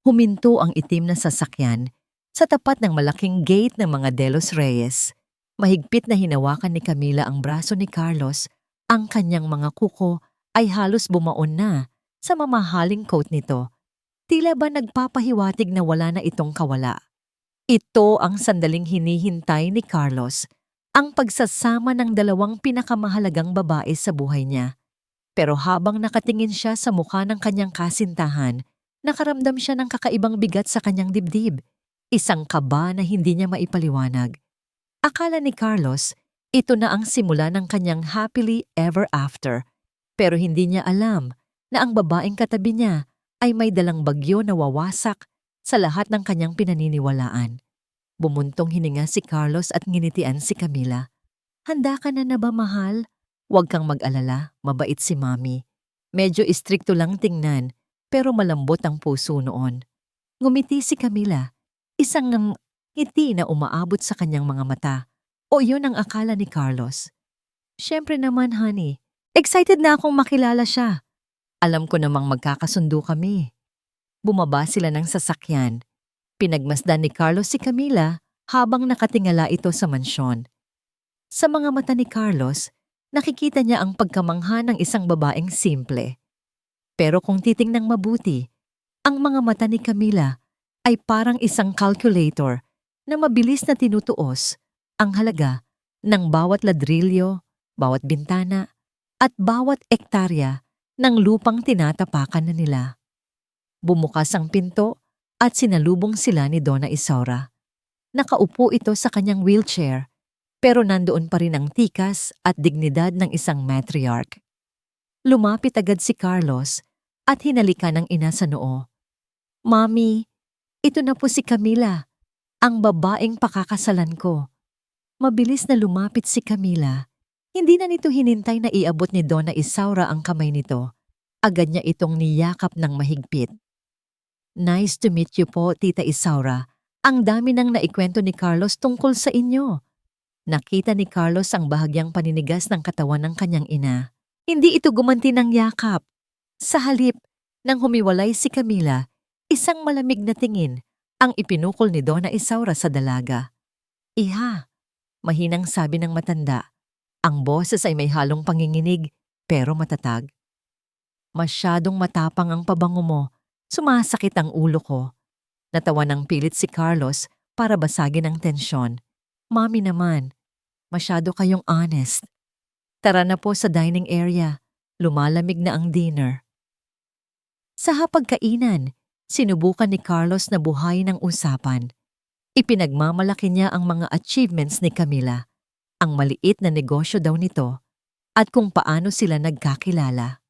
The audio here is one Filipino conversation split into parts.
Huminto ang itim na sasakyan sa tapat ng malaking gate ng mga De Los Reyes. Mahigpit na hinawakan ni Camila ang braso ni Carlos. Ang kanyang mga kuko ay halos bumaon na sa mamahaling coat nito. Tila ba nagpapahiwatig na wala na itong kawala. Ito ang sandaling hinihintay ni Carlos, ang pagsasama ng dalawang pinakamahalagang babae sa buhay niya. Pero habang nakatingin siya sa mukha ng kanyang kasintahan, nakaramdam siya ng kakaibang bigat sa kanyang dibdib. Isang kaba na hindi niya maipaliwanag. Akala ni Carlos, ito na ang simula ng kanyang happily ever after. Pero hindi niya alam na ang babaeng katabi niya ay may dalang bagyo na wawasak sa lahat ng kanyang pinaniniwalaan. Bumuntong hininga si Carlos at nginitian si Camila. Handa ka na ba, mahal? Huwag kang mag-alala, mabait si Mami. Medyo istrikto lang tingnan, pero malambot ang puso noon. Ngumiti si Camila, isang ngiti na umaabot sa kanyang mga mata. O yun ang akala ni Carlos. Siyempre naman, honey. Excited na akong makilala siya. Alam ko namang magkakasundo kami. Bumaba sila ng sasakyan. Pinagmasdan ni Carlos si Camila habang nakatingala ito sa mansyon. Sa mga mata ni Carlos, nakikita niya ang pagkamangha ng isang babaeng simple. Pero kung titingnang mabuti, ang mga mata ni Camila ay parang isang calculator na mabilis na tinutuos ang halaga ng bawat ladrilyo, bawat bintana, at bawat ektarya ng lupang tinatapakan na nila. Bumukas ang pinto at sinalubong sila ni Donna Isaura. Nakaupo ito sa kanyang wheelchair, pero nandoon pa rin ang tikas at dignidad ng isang matriarch. Lumapit agad si Carlos at hinalikan ng ina sa noo. Mami, ito na po si Camila, ang babaeng pakakasalan ko. Mabilis na lumapit si Camila. Hindi na nito hinintay na iabot ni Donna Isaura ang kamay nito. Agad niya itong niyakap ng mahigpit. Nice to meet you po, Tita Isaura. Ang dami nang naikwento ni Carlos tungkol sa inyo. Nakita ni Carlos ang bahagyang paninigas ng katawan ng kanyang ina. Hindi ito gumanti ng yakap. Sa halip, nang humiwalay si Camila, isang malamig na tingin ang ipinukol ni Donna Isaura sa dalaga. Iha, mahinang sabi ng matanda. Ang boses ay may halong panginginig pero matatag. Masyadong matapang ang pabango mo. Sumasakit ang ulo ko. Natawa ng pilit si Carlos para basagin ang tensyon. Mami naman, masyado kayong honest. Tara na po sa dining area. Lumalamig na ang dinner. Sa hapagkainan, sinubukan ni Carlos na buhayin ang usapan. Ipinagmamalaki niya ang mga achievements ni Camila, ang maliit na negosyo daw nito, at kung paano sila nagkakilala.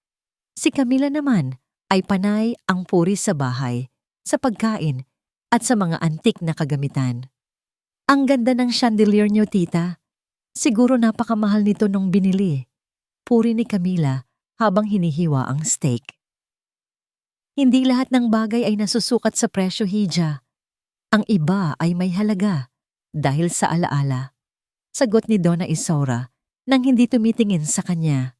Si Camila naman ay panay ang puri sa bahay, sa pagkain, at sa mga antik na kagamitan. Ang ganda ng chandelier niyo, tita. Siguro napakamahal nito nung binili. Puri ni Camila habang hinihiwa ang steak. Hindi lahat ng bagay ay nasusukat sa presyo, Hija. Ang iba ay may halaga dahil sa alaala. Sagot ni Donna Isaura nang hindi tumitingin sa kanya.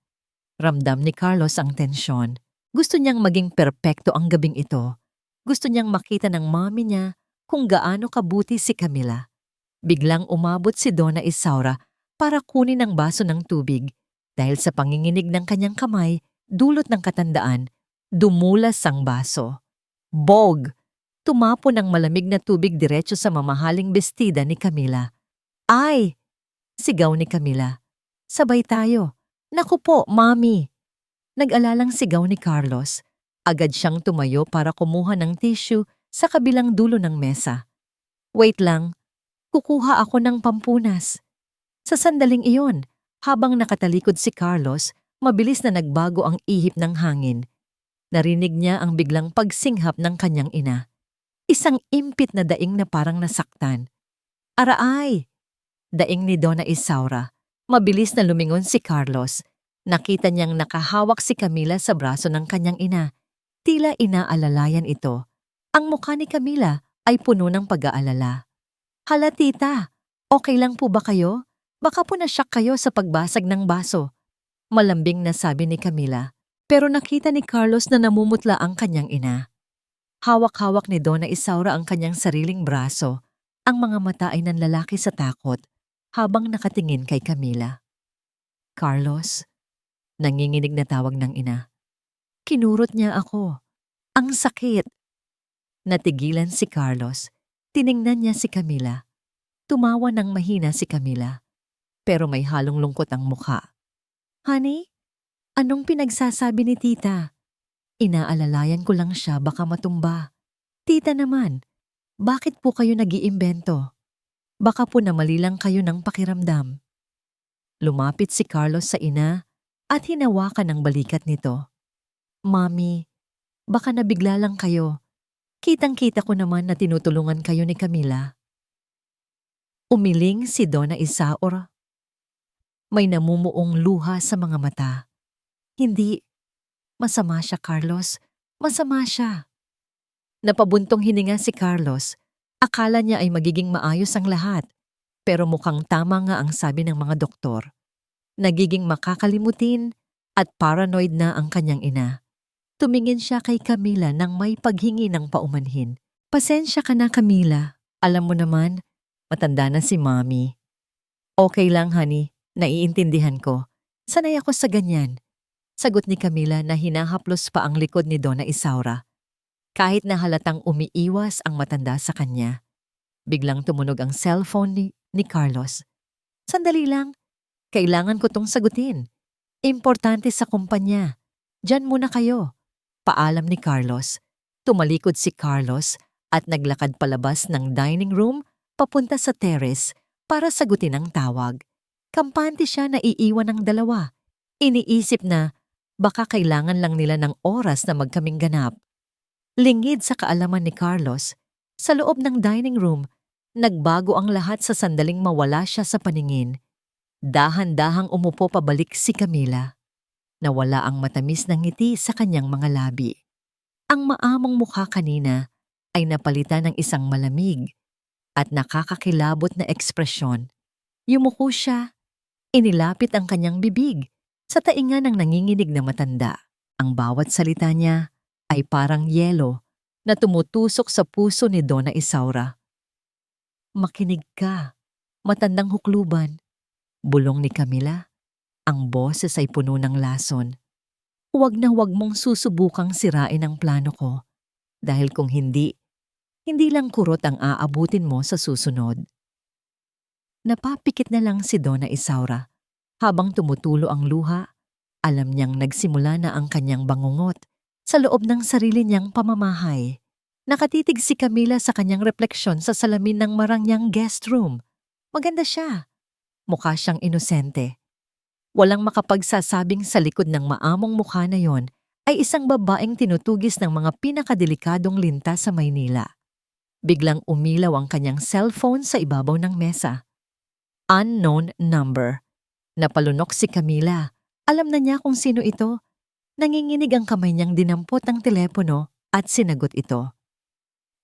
Ramdam ni Carlos ang tensyon. Gusto niyang maging perpekto ang gabing ito. Gusto niyang makita ng mami niya kung gaano kabuti si Camila. Biglang umabot si Donna Isaura para kunin ang baso ng tubig. Dahil sa panginginig ng kanyang kamay, dulot ng katandaan, dumulas ang baso. Bog! Tumapo ng malamig na tubig diretso sa mamahaling bestida ni Camila. Ay! Sigaw ni Camila. Sabay tayo. Naku po, mami! Nag-alalang sigaw ni Carlos. Agad siyang tumayo para kumuha ng tissue sa kabilang dulo ng mesa. Wait lang, kukuha ako ng pampunas. Sa sandaling iyon, habang nakatalikod si Carlos, mabilis na nagbago ang ihip ng hangin. Narinig niya ang biglang pagsinghap ng kanyang ina. Isang impit na daing na parang nasaktan. Araay! Daing ni Donna Isaura. Mabilis na lumingon si Carlos. Nakita niyang nakahawak si Camila sa braso ng kanyang ina. Tila inaalalayan ito. Ang mukha ni Camila ay puno ng pag-aalala. Hala tita, okay lang po ba kayo? Baka po na-shock kayo sa pagbasag ng baso. Malambing na sabi ni Camila. Pero nakita ni Carlos na namumutla ang kanyang ina. Hawak-hawak ni Donna Isaura ang kanyang sariling braso. Ang mga mata ay nanlalaki sa takot habang nakatingin kay Camila. Carlos, nanginginig na tawag ng ina. Kinurot niya ako. Ang sakit. Natigilan si Carlos. Tiningnan niya si Camila. Tumawa ng mahina si Camila. Pero may halong lungkot ang mukha. Honey, anong pinagsasabi ni tita? Inaalalayan ko lang siya baka matumba. Tita naman, bakit po kayo nag-iimbento? Baka po namali lang kayo ng pakiramdam. Lumapit si Carlos sa ina at hinawakan ang balikat nito. Mami, baka nabigla lang kayo. Kitang-kita ko naman na tinutulungan kayo ni Camila. Umiling si Donna Isaura. May namumuong luha sa mga mata. Hindi. Masama siya, Carlos. Masama siya. Napabuntong hininga si Carlos. Akala niya ay magiging maayos ang lahat. Pero mukhang tama nga ang sabi ng mga doktor. Nagiging makakalimutin at paranoid na ang kanyang ina. Tumingin siya kay Camila nang may paghingi ng paumanhin. Pasensya ka na, Camila. Alam mo naman, matanda na si Mommy. Okay lang, honey. Naiintindihan ko. Sanay ako sa ganyan. Sagot ni Camila na hinahaplos pa ang likod ni Donna Isaura. Kahit na halatang umiiwas ang matanda sa kanya. Biglang tumunog ang cellphone ni Carlos. Sandali lang. Kailangan ko tong sagutin. Importante sa kumpanya. Diyan muna kayo. Paalam ni Carlos. Tumalikod si Carlos at naglakad palabas ng dining room papunta sa terrace para sagutin ang tawag. Kampante siya na iiwan ng dalawa. Iniisip na baka kailangan lang nila ng oras na magkaming ganap. Lingid sa kaalaman ni Carlos, sa loob ng dining room, nagbago ang lahat sa sandaling mawala siya sa paningin. Dahan-dahang umupo pabalik si Camila. Nawala ang matamis na ngiti sa kanyang mga labi. Ang maamong mukha kanina ay napalitan ng isang malamig at nakakakilabot na ekspresyon. Yumuko siya. Inilapit ang kanyang bibig sa tainga ng nanginginig na matanda. Ang bawat salita niya ay parang yelo na tumutusok sa puso ni Donna Isaura. Makinig ka, matandang hukluban. Bulong ni Camila. Ang boses ay puno ng lason. Huwag na huwag mong susubukang sirain ang plano ko. Dahil kung hindi lang kurot ang aabutin mo sa susunod. Napapikit na lang si Donna Isaura. Habang tumutulo ang luha, alam niyang nagsimula na ang kanyang bangungot sa loob ng sarili niyang pamamahay. Nakatitig si Camila sa kanyang refleksyon sa salamin ng marangyang guest room. Maganda siya. Mukha siyang inosente. Walang makapagsasabing sa likod ng maamong mukha na yon ay isang babaeng tinutugis ng mga pinakadelikadong linta sa Maynila. Biglang umilaw ang kanyang cellphone sa ibabaw ng mesa. Unknown number. Napalunok si Camila. Alam na niya kung sino ito. Nanginginig ang kamay niyang dinampot ang telepono at sinagot ito.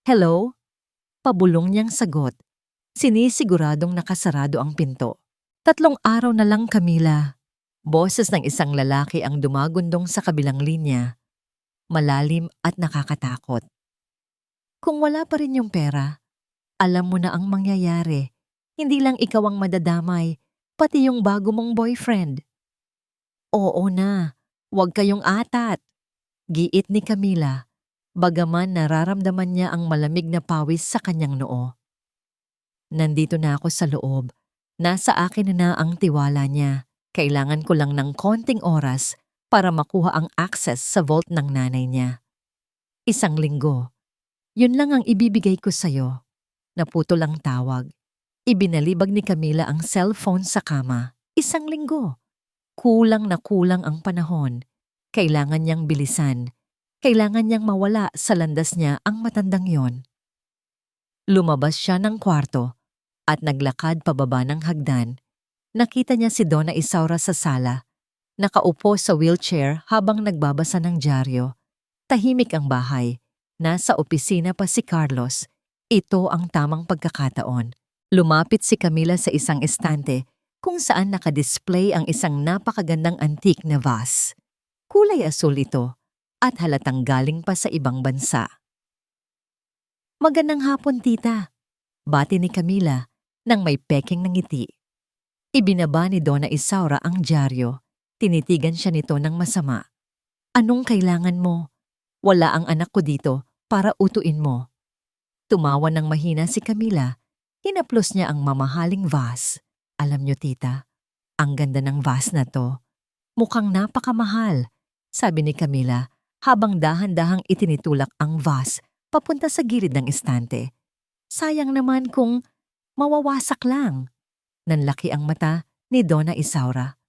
Hello? Pabulong niyang sagot. Sinisiguradong nakasarado ang pinto. 3 araw na lang, Camila. Boses ng isang lalaki ang dumagundong sa kabilang linya. Malalim at nakakatakot. Kung wala pa rin yung pera, alam mo na ang mangyayari. Hindi lang ikaw ang madadamay, pati yung bago mong boyfriend. Oo na, huwag kayong atat. Giit ni Camila, bagaman nararamdaman niya ang malamig na pawis sa kanyang noo. Nandito na ako sa loob. Nasa akin na ang tiwala niya. Kailangan ko lang ng konting oras para makuha ang access sa vault ng nanay niya. 1 linggo. Yun lang ang ibibigay ko sa'yo. Naputol ang tawag. Ibinalibag ni Camila ang cellphone sa kama. 1 linggo. Kulang na kulang ang panahon. Kailangan niyang bilisan. Kailangan niyang mawala sa landas niya ang matandang yon. Lumabas siya ng kwarto at naglakad pababa ng hagdan. Nakita niya si Donna Isaura sa sala. Nakaupo sa wheelchair habang nagbabasa ng dyaryo. Tahimik ang bahay. Nasa opisina pa si Carlos. Ito ang tamang pagkakataon. Lumapit si Camila sa isang estante kung saan nakadisplay ang isang napakagandang antique na vase. Kulay asul ito at halatang galing pa sa ibang bansa. Magandang hapon, tita. Bati ni Camila nang may peking ng ngiti. Ibinaba ni Donna Isaura ang dyaryo. Tinitigan siya nito ng masama. Anong kailangan mo? Wala ang anak ko dito para utuin mo. Tumawa ng mahina si Camila. Hinaplos niya ang mamahaling vase. Alam niyo, tita, ang ganda ng vase na to. Mukhang napakamahal, sabi ni Camila habang dahan-dahang itinitulak ang vase papunta sa gilid ng estante. Sayang naman kung mawawasak lang. Nanlaki ang mata ni Donna Isaura.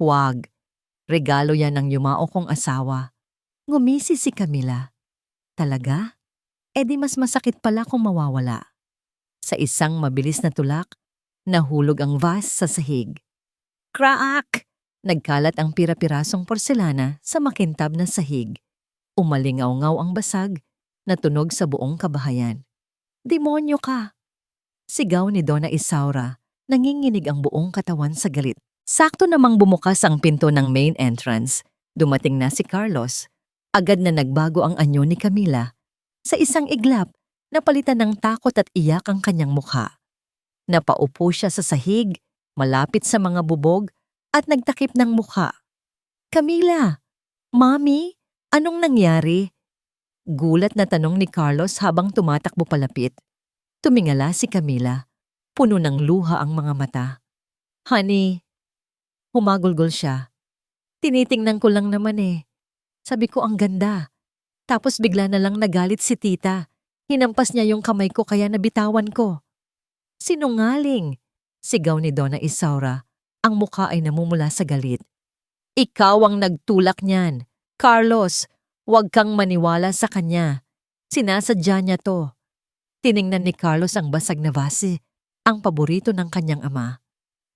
Huwag, regalo yan ng yumao kong asawa. Ngumisi si Camila. Talaga? E di mas masakit pala kung mawawala. Sa isang mabilis na tulak, nahulog ang vase sa sahig. Crack! Nagkalat ang pira-pirasong porselana sa makintab na sahig. Umalingaw-ngaw ang basag, natunog sa buong kabahayan. Demonyo ka! Sigaw ni Donna Isaura, nanginginig ang buong katawan sa galit. Sakto namang bumukas ang pinto ng main entrance. Dumating na si Carlos. Agad na nagbago ang anyo ni Camila. Sa isang iglap, napalitan ng takot at iyak ang kanyang mukha. Napaupo siya sa sahig, malapit sa mga bubog, at nagtakip ng mukha. Camila! Mami! Anong nangyari? Gulat na tanong ni Carlos habang tumatakbo palapit. Tumingala si Camila. Puno ng luha ang mga mata. Honey, humagulgol siya. Tinitingnan ko lang naman eh. Sabi ko ang ganda. Tapos bigla na lang nagalit si tita. Hinampas niya yung kamay ko kaya nabitawan ko. Sinungaling! Sigaw ni Donna Isaura. Ang mukha ay namumula sa galit. Ikaw ang nagtulak niyan. Carlos, huwag kang maniwala sa kanya. Sinasadya niya to. Tiningnan ni Carlos ang basag na vase, ang paborito ng kanyang ama.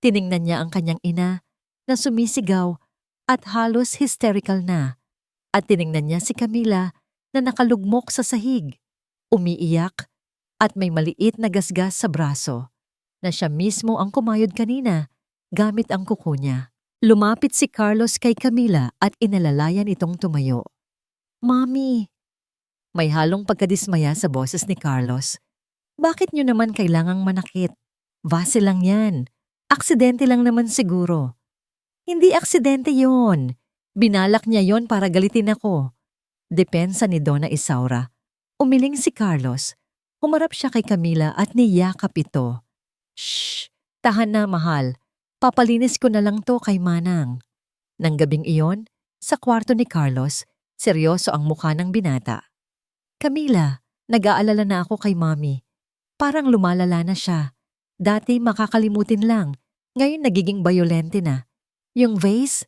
Tiningnan niya ang kanyang ina na sumisigaw at halos hysterical na. At tiningnan niya si Camila na nakalugmok sa sahig, umiiyak at may maliit na gasgas sa braso na siya mismo ang kumayod kanina gamit ang kuko niya. Lumapit si Carlos kay Camila at inalalayan itong tumayo. Mami! May halong pagkadismaya sa boses ni Carlos. Bakit niyo naman kailangang manakit? Vase lang yan. Aksidente lang naman siguro. Hindi aksidente yon. Binalak niya yon para galitin ako. Depensa ni Donna Isaura. Umiling si Carlos. Humarap siya kay Camila at niyakap ito. Shh! Tahan na, mahal. Papalinis ko na lang to kay Manang. Nang gabing iyon, sa kwarto ni Carlos, seryoso ang mukha ng binata. Camila, nag-aalala na ako kay Mami. Parang lumalala na siya. Dati makakalimutin lang, ngayon nagiging bayolente na. Yung vase?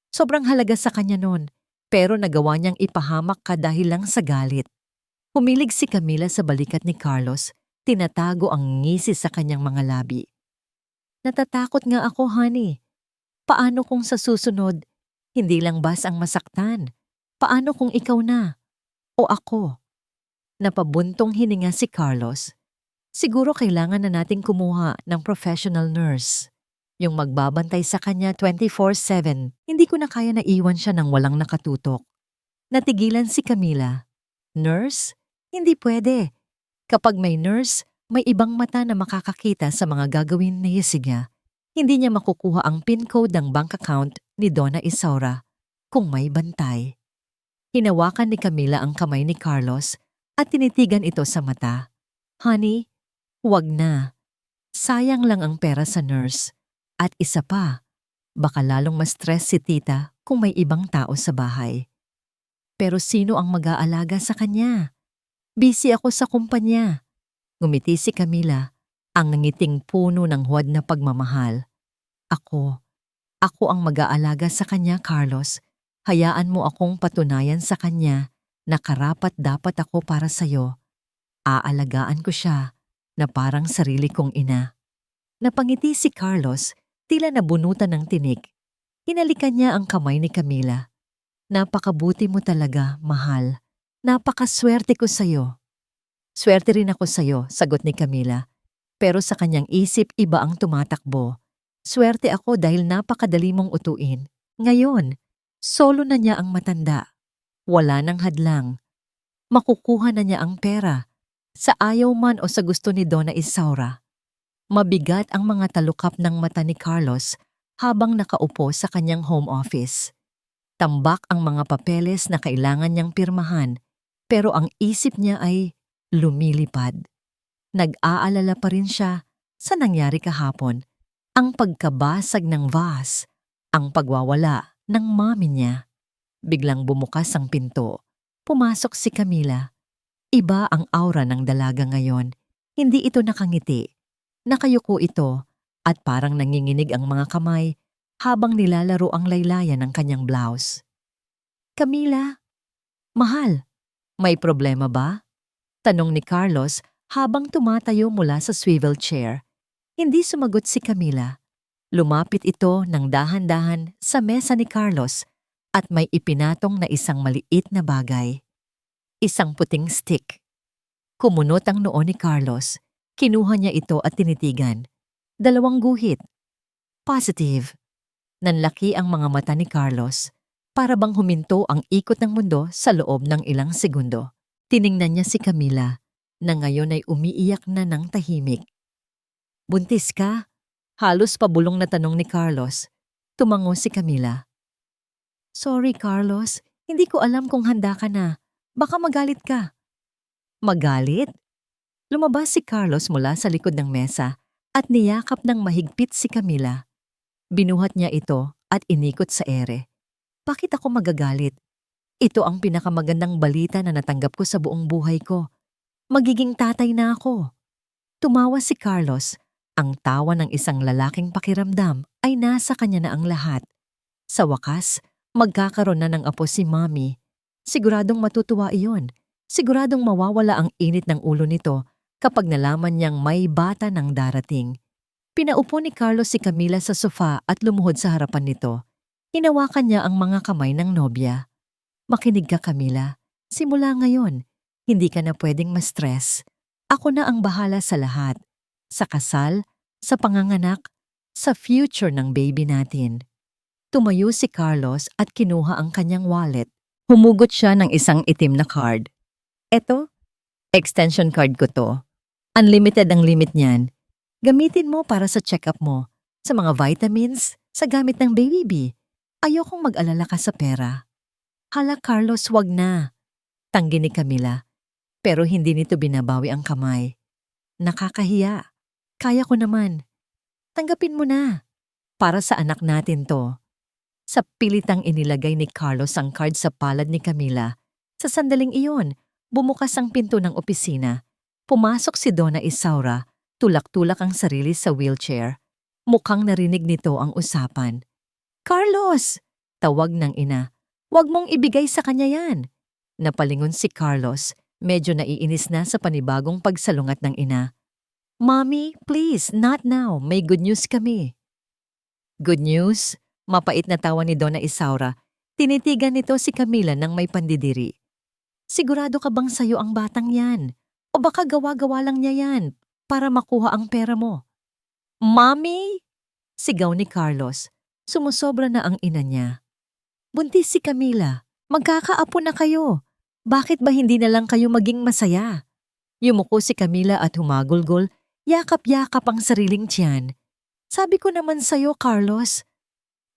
Sobrang halaga sa kanya noon, pero nagawa niyang ipahamak ka dahil lang sa galit. Humilig si Camila sa balikat ni Carlos, tinatago ang ngisi sa kanyang mga labi. Natatakot nga ako, honey. Paano kung sa susunod, hindi lang bas ang masaktan? Paano kung ikaw na? O ako? Napabuntong hininga si Carlos. Siguro kailangan na nating kumuha ng professional nurse. Yung magbabantay sa kanya 24/7. Hindi ko na kaya na iwan siya ng walang nakatutok. Natigilan si Camila. Nurse? Hindi pwede. Kapag may nurse, may ibang mata na makakakita sa mga gagawin ni Yesiga. Hindi niya makukuha ang PIN code ng bank account ni Donna Isaura kung may bantay. Hinawakan ni Camila ang kamay ni Carlos at tinitigan ito sa mata. Honey, huwag na. Sayang lang ang pera sa nurse. At isa pa, baka lalong ma-stress si tita kung may ibang tao sa bahay. Pero sino ang mag-aalaga sa kanya? Busy ako sa kumpanya. Ngumiti si Camila, ang nangiting puno ng huwad na pagmamahal. Ako ang mag-aalaga sa kanya, Carlos. Hayaan mo akong patunayan sa kanya na karapat-dapat ako para sa'yo. Aalagaan ko siya na parang sarili kong ina. Napangiti si Carlos, tila nabunutan ng tinik. Hinalikan niya ang kamay ni Camila. Napakabuti mo talaga, mahal. Napakaswerte ko sa'yo. Swerte rin ako sa'yo, sagot ni Camila. Pero sa kanyang isip iba ang tumatakbo. Swerte ako dahil napakadali mong utuin. Ngayon, solo na niya ang matanda. Wala nang hadlang. Makukuha na niya ang pera. Sa ayaw man o sa gusto ni Donna Isaura, mabigat ang mga talukap ng mata ni Carlos habang nakaupo sa kanyang home office. Tambak ang mga papeles na kailangan niyang pirmahan, pero ang isip niya ay lumilipad. Nag-aalala pa rin siya sa nangyari kahapon, ang pagkabasag ng vase, ang pagwawala ng mami niya. Biglang bumukas ang pinto. Pumasok si Camila. Iba ang aura ng dalaga ngayon. Hindi ito nakangiti. Nakayuko ito at parang nanginginig ang mga kamay habang nilalaro ang laylayan ng kanyang blouse. Camila, mahal, may problema ba? Tanong ni Carlos habang tumatayo mula sa swivel chair. Hindi sumagot si Camila. Lumapit ito ng dahan-dahan sa mesa ni Carlos at may ipinatong na isang maliit na bagay. Isang puting stick. Kumunot ang noo ni Carlos. Kinuha niya ito at tinitigan. 2 guhit. Positive. Nanlaki ang mga mata ni Carlos. Para bang huminto ang ikot ng mundo sa loob ng ilang segundo. Tiningnan niya si Camila na ngayon ay umiiyak na ng tahimik. Buntis ka? Halos pabulong na tanong ni Carlos. Tumango si Camila. Sorry Carlos, hindi ko alam kung handa ka na. Baka magalit ka. Magalit? Lumabas si Carlos mula sa likod ng mesa at niyakap ng mahigpit si Camila. Binuhat niya ito at inikot sa ere. Bakit ako magagalit? Ito ang pinakamagandang balita na natanggap ko sa buong buhay ko. Magiging tatay na ako. Tumawa si Carlos. Ang tawa ng isang lalaking pakiramdam ay nasa kanya na ang lahat. Sa wakas, magkakaroon na ng apo si Mommy. Siguradong matutuwa iyon. Siguradong mawawala ang init ng ulo nito kapag nalaman niyang may bata ng darating. Pinaupo ni Carlos si Camila sa sofa at lumuhod sa harapan nito. Hinawakan niya ang mga kamay ng nobya. Makinig ka Camila. Simula ngayon, hindi ka na pwedeng ma-stress. Ako na ang bahala sa lahat. Sa kasal, sa panganganak, sa future ng baby natin. Tumayo si Carlos at kinuha ang kanyang wallet. Humugot siya ng isang itim na card. Eto, extension card ko to. Unlimited ang limit niyan. Gamitin mo para sa check-up mo, sa mga vitamins, sa gamit ng baby. Ayokong mag-alala ka sa pera. Hala Carlos, wag na. Tanggi ni Camila. Pero hindi nito binabawi ang kamay. Nakakahiya. Kaya ko naman. Tanggapin mo na. Para sa anak natin to. Sa pilitang inilagay ni Carlos ang card sa palad ni Camila. Sa sandaling iyon, bumukas ang pinto ng opisina. Pumasok si Donna Isaura, tulak-tulak ang sarili sa wheelchair. Mukhang narinig nito ang usapan. Carlos! Tawag ng ina. Huwag mong ibigay sa kanya yan. Napalingon si Carlos, medyo naiinis na sa panibagong pagsalungat ng ina. Mommy, please, not now. May good news kami. Good news? Mapait na tawa ni Donna Isaura. Tinitigan nito si Camila ng may pandidiri. Sigurado ka bang sayo ang batang yan? O baka gawa-gawa lang niya yan para makuha ang pera mo? Mommy! Sigaw ni Carlos. Sumusobra na ang ina niya. Buntis si Camila. Magkakaapo na kayo. Bakit ba hindi na lang kayo maging masaya? Yumuko si Camila at humagulgol, yakap-yakap ang sariling tiyan. Sabi ko naman sayo, Carlos.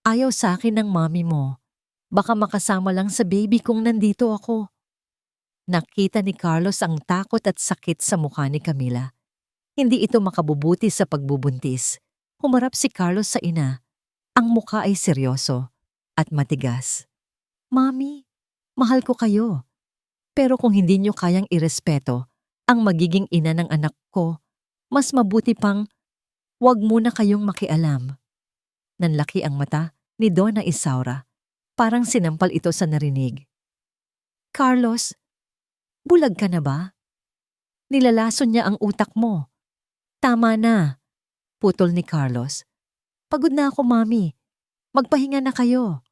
Ayaw sa akin ng mami mo. Baka makasama lang sa baby kung nandito ako. Nakita ni Carlos ang takot at sakit sa mukha ni Camila. Hindi ito makabubuti sa pagbubuntis. Humarap si Carlos sa ina. Ang mukha ay seryoso at matigas. Mami, mahal ko kayo. Pero kung hindi niyo kayang irespeto ang magiging ina ng anak ko, mas mabuti pang wag muna kayong makialam. Nanlaki ang mata ni Donna Isaura. Parang sinampal ito sa narinig. Carlos, bulag ka na ba? Nilalason niya ang utak mo. Tama na, putol ni Carlos. Pagod na ako, Mami. Magpahinga na kayo.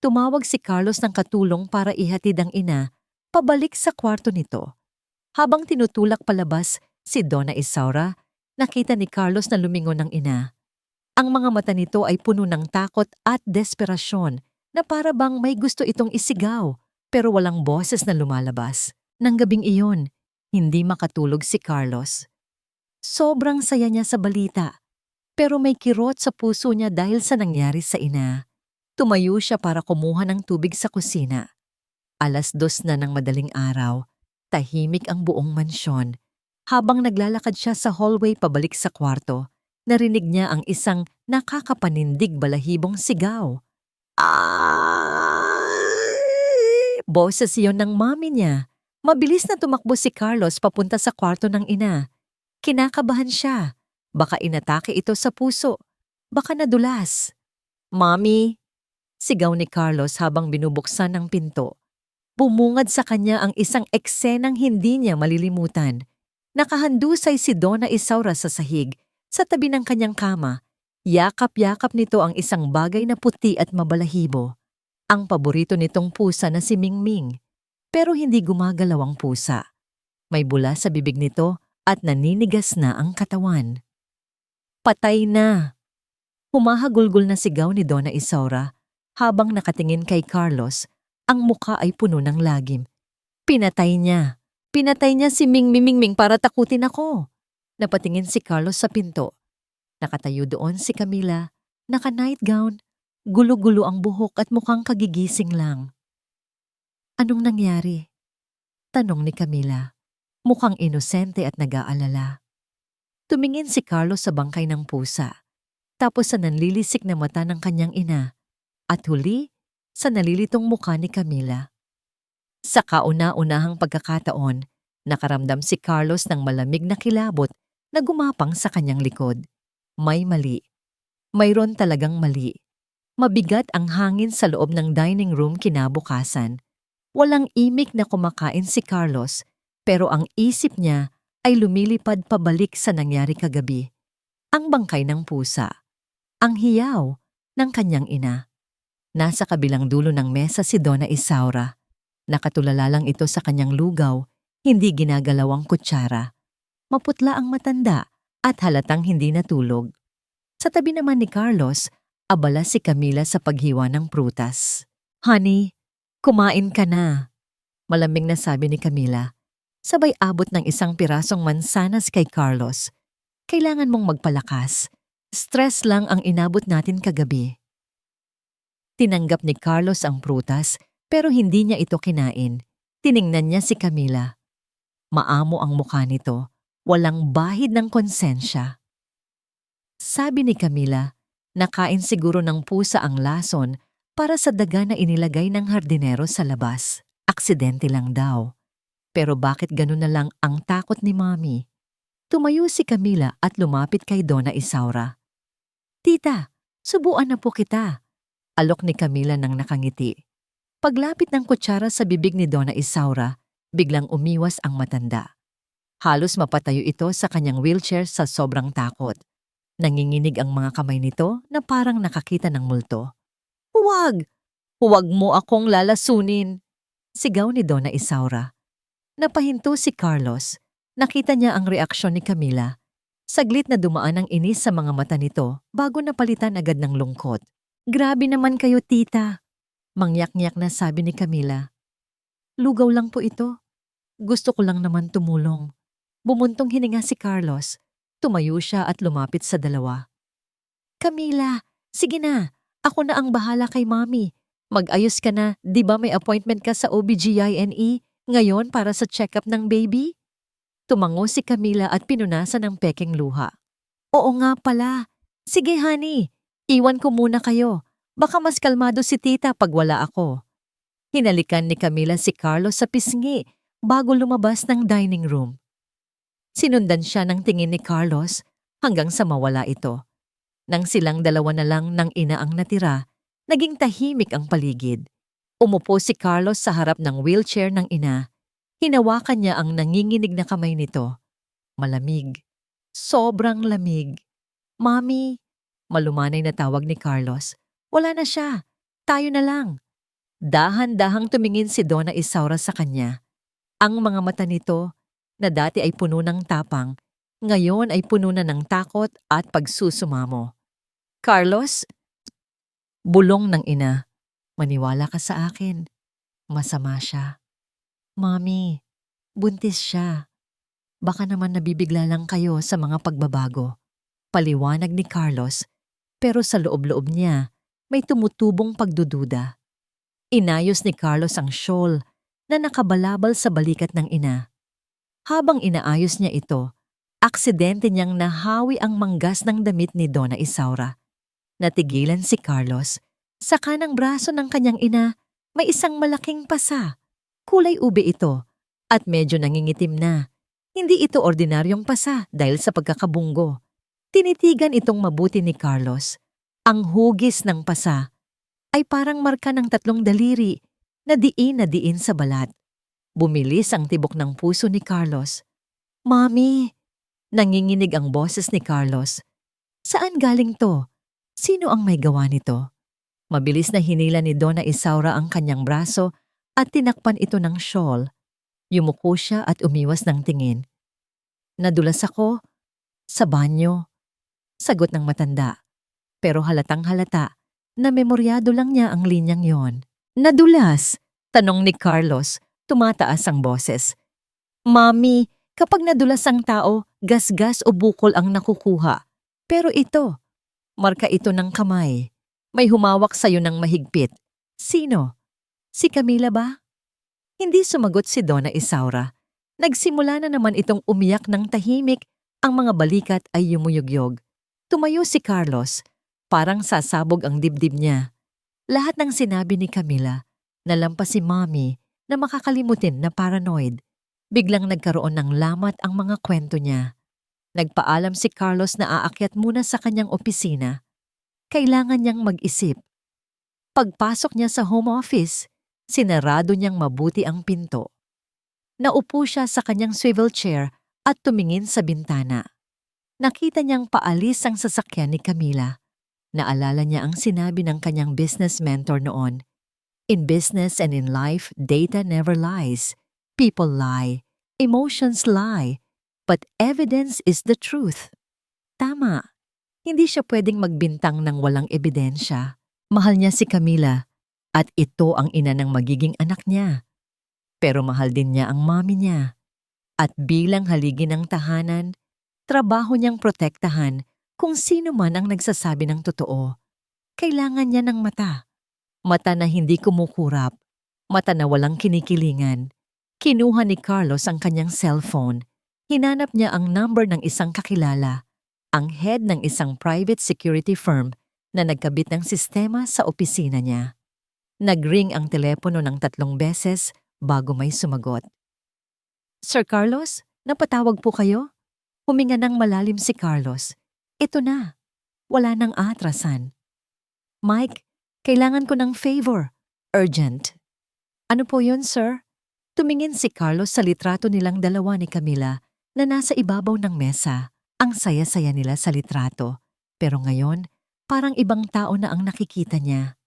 Tumawag si Carlos ng katulong para ihatid ang ina pabalik sa kwarto nito. Habang tinutulak palabas si Donna Isaura, nakita ni Carlos na lumingon ang ina. Ang mga mata nito ay puno ng takot at desperasyon na para bang may gusto itong isigaw pero walang boses na lumalabas. Nang gabing iyon, Hindi makatulog si Carlos. Sobrang saya niya sa balita, pero may kirot sa puso niya dahil sa nangyari sa ina. Tumayo siya para kumuha ng tubig sa kusina. 2:00 na ng madaling araw, tahimik ang buong mansyon. Habang naglalakad siya sa hallway pabalik sa kwarto, narinig niya ang isang nakakapanindig balahibong sigaw. Ay! Boses iyon ng mami niya. Mabilis na tumakbo si Carlos papunta sa kwarto ng ina. Kinakabahan siya. Baka inatake ito sa puso. Baka nadulas. Mami! Sigaw ni Carlos habang binubuksan ang pinto. Bumungad sa kanya ang isang eksenang hindi niya malilimutan. Nakahandusay si Donna Isaura sa sahig, sa tabi ng kanyang kama. Yakap-yakap nito ang isang bagay na puti at mabalahibo. Ang paborito nitong pusa na si Mingming. Pero hindi gumagalaw ang pusa. May bula sa bibig nito at naninigas na ang katawan. Patay na! Humahagulgol na sigaw ni Donna Isaura habang nakatingin kay Carlos. Ang mukha ay puno ng lagim. Pinatay niya. Pinatay niya si Mingming para takutin ako. Napatingin si Carlos sa pinto. Nakatayo doon si Camila, naka-nightgown, gulo-gulo ang buhok at mukhang kagigising lang. Anong nangyari? Tanong ni Camila. Mukhang inosente at nag-aalala. Tumingin si Carlos sa bangkay ng pusa, tapos sa nanlilisik na mata ng kanyang ina, at huli sa nalilitong mukha ni Camila. Sa kauna-unahang pagkakataon, nakaramdam si Carlos ng malamig na kilabot na gumapang sa kanyang likod. May mali. Mayroon talagang mali. Mabigat ang hangin sa loob ng dining room kinabukasan. Walang imik na kumakain si Carlos, pero ang isip niya ay lumilipad pabalik sa nangyari kagabi. Ang bangkay ng pusa. Ang hiyaw ng kanyang ina. Nasa kabilang dulo ng mesa si Donna Isaura. Nakatulala lang ito sa kanyang lugaw, hindi ginagalaw ang kutsara. Maputla ang matanda at halatang hindi natulog. Sa tabi naman ni Carlos, abala si Camila sa paghiwa ng prutas. Honey, kumain ka na. Malamig na sabi ni Camila. Sabay abot ng isang pirasong mansanas kay Carlos. Kailangan mong magpalakas. Stress lang ang inabot natin kagabi. Tinanggap ni Carlos ang prutas pero hindi niya ito kinain. Tiningnan niya si Camila. Maamo ang mukha nito. Walang bahid ng konsensya. Sabi ni Camila, nakain siguro ng pusa ang lason para sa daga na inilagay ng hardinero sa labas. Aksidente lang daw. Pero bakit ganun na lang ang takot ni Mami? Tumayo si Camila at lumapit kay Donna Isaura. Tita, subuan na po kita. Alok ni Camila nang nakangiti. Paglapit ng kutsara sa bibig ni Donna Isaura, biglang umiwas ang matanda. Halos mapatayo ito sa kanyang wheelchair sa sobrang takot. Nanginginig ang mga kamay nito na parang nakakita ng multo. Huwag! Huwag mo akong lalasunin! Sigaw ni Donna Isaura. Napahinto si Carlos. Nakita niya ang reaksyon ni Camila. Saglit na dumaan ang inis sa mga mata nito bago napalitan agad ng lungkot. Grabe naman kayo, tita. Mangyak-ngyak na sabi ni Camila. Lugaw lang po ito. Gusto ko lang naman tumulong. Bumuntong hininga si Carlos. Tumayo siya at lumapit sa dalawa. Camila, sige na. Ako na ang bahala kay Mami. Mag-ayos ka na, di ba may appointment ka sa OBGYNE ngayon para sa check-up ng baby? Tumango si Camila at pinunasan ng peking luha. Oo nga pala. Sige honey, iwan ko muna kayo. Baka mas kalmado si tita pag wala ako. Hinalikan ni Camila si Carlos sa pisngi bago lumabas ng dining room. Sinundan siya ng tingin ni Carlos hanggang sa mawala ito. Nang silang dalawa na lang ng ina ang natira, naging tahimik ang paligid. Umupo si Carlos sa harap ng wheelchair ng ina. Hinawakan niya ang nanginginig na kamay nito. Malamig. Sobrang lamig. Mami, malumanay na tawag ni Carlos. Wala na siya. Tayo na lang. Dahan-dahang tumingin si Donna Isaura sa kanya. Ang mga mata nito, na dati ay puno ng tapang, ngayon ay puno na ng takot at pagsusumamo. Carlos? Bulong ng ina. Maniwala ka sa akin. Masama siya. Mami, buntis siya. Baka naman nabibigla lang kayo sa mga pagbabago. Paliwanag ni Carlos, pero sa loob-loob niya may tumutubong pagdududa. Inayos ni Carlos ang shawl na nakabalabal sa balikat ng ina. Habang inaayos niya ito, aksidente niyang nahawi ang manggas ng damit ni Donna Isaura. Natigilan si Carlos. Sa kanang braso ng kanyang ina, may isang malaking pasa. Kulay ube ito at medyo nangingitim na. Hindi ito ordinaryong pasa dahil sa pagkakabunggo. Tinitigan itong mabuti ni Carlos. Ang hugis ng pasa ay parang marka ng 3 daliri na diin sa balat. Bumilis ang tibok ng puso ni Carlos. "Mami!" Nanginginig ang boses ni Carlos. "Saan galing to? Sino ang may gawa nito?" Mabilis na hinila ni Donna Isaura ang kanyang braso at tinakpan ito ng shawl. Yumuko siya at umiwas ng tingin. "Nadulas ako sa banyo," sagot ng matanda. Pero halatang halata na memoryado lang niya ang linyang yon. "Nadulas?" tanong ni Carlos. Tumataas ang boses. "Mami, kapag nadulas ang tao, gasgas o bukol ang nakukuha. Pero ito, marka ito ng kamay. May humawak sa'yo ng mahigpit. Sino? Si Camila ba?" Hindi sumagot si Donna Isaura. Nagsimula na naman itong umiyak ng tahimik, ang mga balikat ay yumuyugyog. Tumayo si Carlos, parang sasabog ang dibdib niya. Lahat ng sinabi ni Camila, nalampas si Mommy na makakalimutin na paranoid. Biglang nagkaroon ng lamat ang mga kwento niya. Nagpaalam si Carlos na aakyat muna sa kanyang opisina. Kailangan niyang mag-isip. Pagpasok niya sa home office, sinarado niyang mabuti ang pinto. Naupo siya sa kanyang swivel chair at tumingin sa bintana. Nakita niyang paalis ang sasakyan ni Camila. Naalala niya ang sinabi ng kanyang business mentor noon. "In business and in life, data never lies. People lie. Emotions lie. But evidence is the truth." Tama. Hindi siya pwedeng magbintang ng walang ebidensya. Mahal niya si Camila at ito ang ina ng magiging anak niya. Pero mahal din niya ang mami niya. At bilang haligi ng tahanan, trabaho niyang protektahan kung sino man ang nagsasabi ng totoo. Kailangan niya ng mata. Mata na hindi kumukurap. Mata na walang kinikilingan. Kinuha ni Carlos ang kanyang cellphone. Hinanap niya ang number ng isang kakilala, ang head ng isang private security firm na nagkabit ng sistema sa opisina niya. Nagring ang telepono ng 3 beses bago may sumagot. "Sir Carlos, napatawag po kayo?" Huminga ng malalim si Carlos. "Ito na. Wala nang aatrasan." "Mike, kailangan ko ng favor. Urgent." "Ano po yun, sir?" Tumingin si Carlos sa litrato nilang dalawa ni Camila na nasa ibabaw ng mesa. Ang saya-saya nila sa litrato. Pero ngayon, parang ibang tao na ang nakikita niya.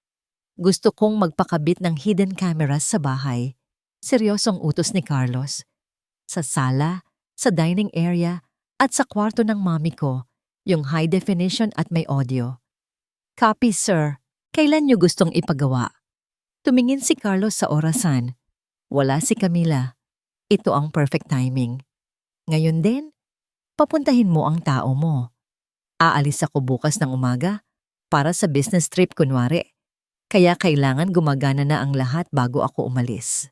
"Gusto kong magpakabit ng hidden cameras sa bahay." Seryosong utos ni Carlos. "Sa sala, sa dining area, at sa kwarto ng mami ko, yung high definition at may audio." "Copy, sir. Kailan niyo gustong ipagawa?" Tumingin si Carlos sa orasan. Wala si Camila. Ito ang perfect timing. "Ngayon din, papuntahin mo ang tao mo. Aalis ako bukas ng umaga para sa business trip kunwari. Kaya kailangan gumagana na ang lahat bago ako umalis."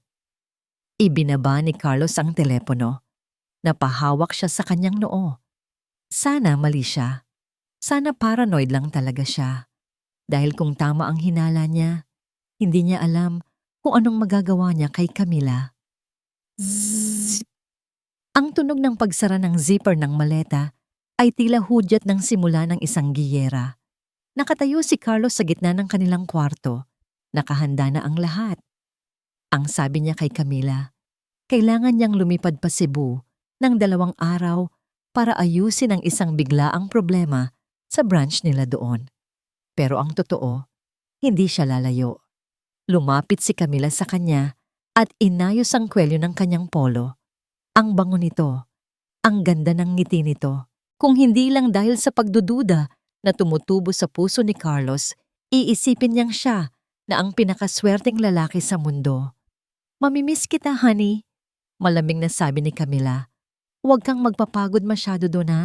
Ibinaba ni Carlos ang telepono. Napahawak siya sa kanyang noo. Sana mali siya. Sana paranoid lang talaga siya. Dahil kung tama ang hinala niya, hindi niya alam kung anong magagawa niya kay Camila. Zzz. Ang tunog ng pagsara ng zipper ng maleta ay tila hudyat ng simula ng isang giyera. Nakatayo si Carlos sa gitna ng kanilang kwarto. Nakahanda na ang lahat. Ang sabi niya kay Camila, kailangan niyang lumipad pa Cebu ng 2 araw para ayusin ang isang biglaang problema sa branch nila doon. Pero ang totoo, hindi siya lalayo. Lumapit si Camila sa kanya at inayos ang kwelyo ng kanyang polo. Ang bango nito, ang ganda ng ngiti nito. Kung hindi lang dahil sa pagdududa na tumutubo sa puso ni Carlos, iisipin niyang siya na ang pinakaswerteng lalaki sa mundo. "Mamimiss kita, honey," malamig na sabi ni Camila. Huwag kang magpapagod masyado doon ha.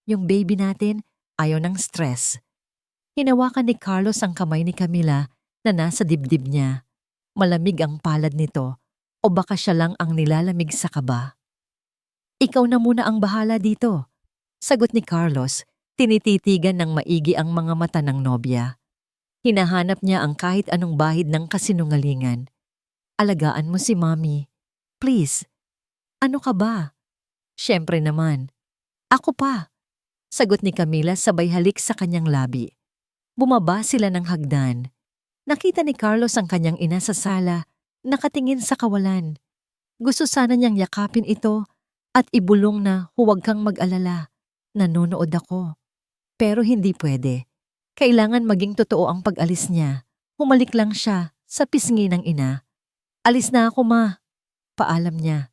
Yung baby natin ayaw ng stress. Hinawakan ni Carlos ang kamay ni Camila na nasa dibdib niya. Malamig ang palad nito o baka siya lang ang nilalamig sa kaba. Ikaw na muna ang bahala dito, sagot ni Carlos, tinititigan ng maigi ang mga mata ng nobya. Hinahanap niya ang kahit anong bahid ng kasinungalingan. Alagaan mo si Mommy. Please. Ano ka ba? Siyempre naman. Ako pa. Sagot ni Camila sabay halik sa kanyang labi. Bumaba sila ng hagdan. Nakita ni Carlos ang kanyang ina sa sala, nakatingin sa kawalan. Gusto sana niyang yakapin ito at ibulong na huwag kang mag-alala. Nanonood ako. Pero hindi pwede. Kailangan maging totoo ang pag-alis niya. Humalik lang siya sa pisngi ng ina. Alis na ako, ma. Paalam niya.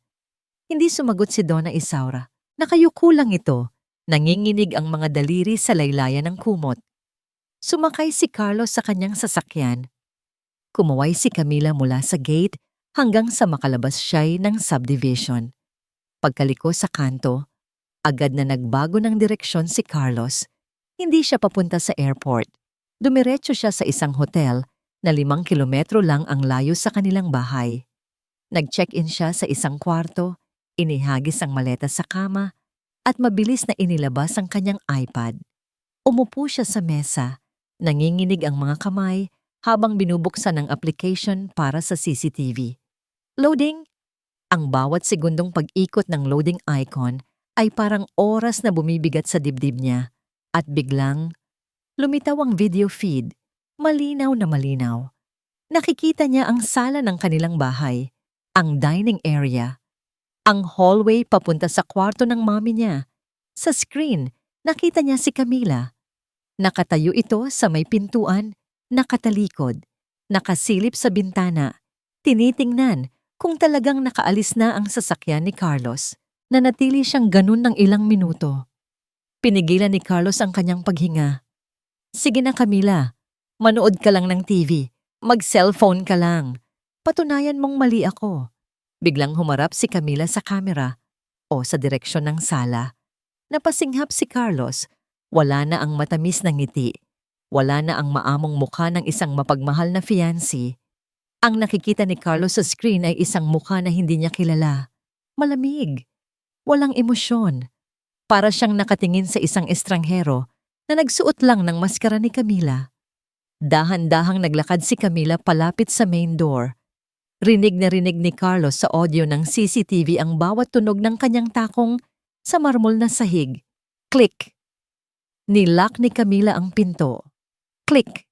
Hindi sumagot si Donna Isaura. Nakayuko lang ito. Nanginginig ang mga daliri sa laylayan ng kumot. Sumakay si Carlos sa kanyang sasakyan. Kumaway si Camila mula sa gate hanggang sa makalabas siya ng subdivision. Pagkaliko sa kanto, agad na nagbago ng direksyon si Carlos. Hindi siya papunta sa airport. Dumiretso siya sa isang hotel na 5 kilometro lang ang layo sa kanilang bahay. Nag-check-in siya sa isang kwarto, inihagis ang maleta sa kama, at mabilis na inilabas ang kanyang iPad. Umupo siya sa mesa, nanginginig ang mga kamay habang binubuksan ang application para sa CCTV. Loading! Ang bawat segundong pag-ikot ng loading icon ay parang oras na bumibigat sa dibdib niya at biglang lumitaw ang video feed, malinaw na malinaw. Nakikita niya ang sala ng kanilang bahay, ang dining area, ang hallway papunta sa kwarto ng mommy niya. Sa screen, nakita niya si Camila. Nakatayo ito sa may pintuan, nakatalikod, nakasilip sa bintana, tinitingnan kung talagang nakaalis na ang sasakyan ni Carlos. Nanatili siyang ganun ng ilang minuto. Pinigilan ni Carlos ang kanyang paghinga. Sige na Camila, manood ka lang ng TV, mag-cellphone ka lang. Patunayan mong mali ako. Biglang humarap si Camila sa kamera o sa direksyon ng sala. Napasinghap si Carlos. Wala na ang matamis na ngiti. Wala na ang maamong mukha ng isang mapagmahal na fiancé. Ang nakikita ni Carlos sa screen ay isang mukha na hindi niya kilala. Malamig. Walang emosyon. Para siyang nakatingin sa isang estranghero na nagsuot lang ng maskara ni Camila. Dahan-dahang naglakad si Camila palapit sa main door. Rinig na rinig ni Carlos sa audio ng CCTV ang bawat tunog ng kanyang takong sa marmol na sahig. Click! Nilock ni Camila ang pinto. Click!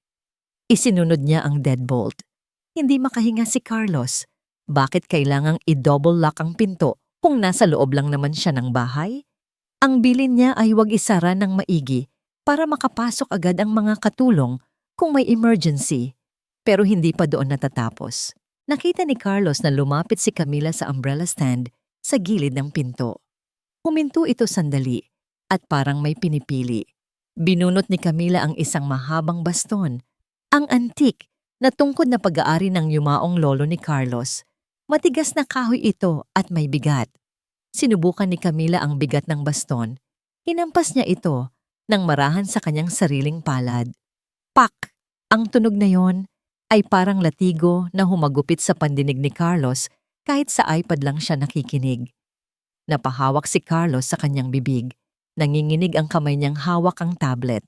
Isinunod niya ang deadbolt. Hindi makahinga si Carlos. Bakit kailangang i-double lock ang pinto kung nasa loob lang naman siya ng bahay? Ang bilin niya ay huwag isara ng maigi para makapasok agad ang mga katulong kung may emergency. Pero hindi pa doon natatapos. Nakita ni Carlos na lumapit si Camila sa umbrella stand sa gilid ng pinto. Huminto ito sandali at parang may pinipili. Binunot ni Camila ang isang mahabang baston, ang antique na tungkod na pag-aari ng yumaong lolo ni Carlos. Matigas na kahoy ito at may bigat. Sinubukan ni Camila ang bigat ng baston. Hinampas niya ito nang marahan sa kanyang sariling palad. Pak! Ang tunog na yon ay parang latigo na humagupit sa pandinig ni Carlos kahit sa iPad lang siya nakikinig. Napahawak si Carlos sa kanyang bibig. Nanginginig ang kamay niyang hawak ang tablet.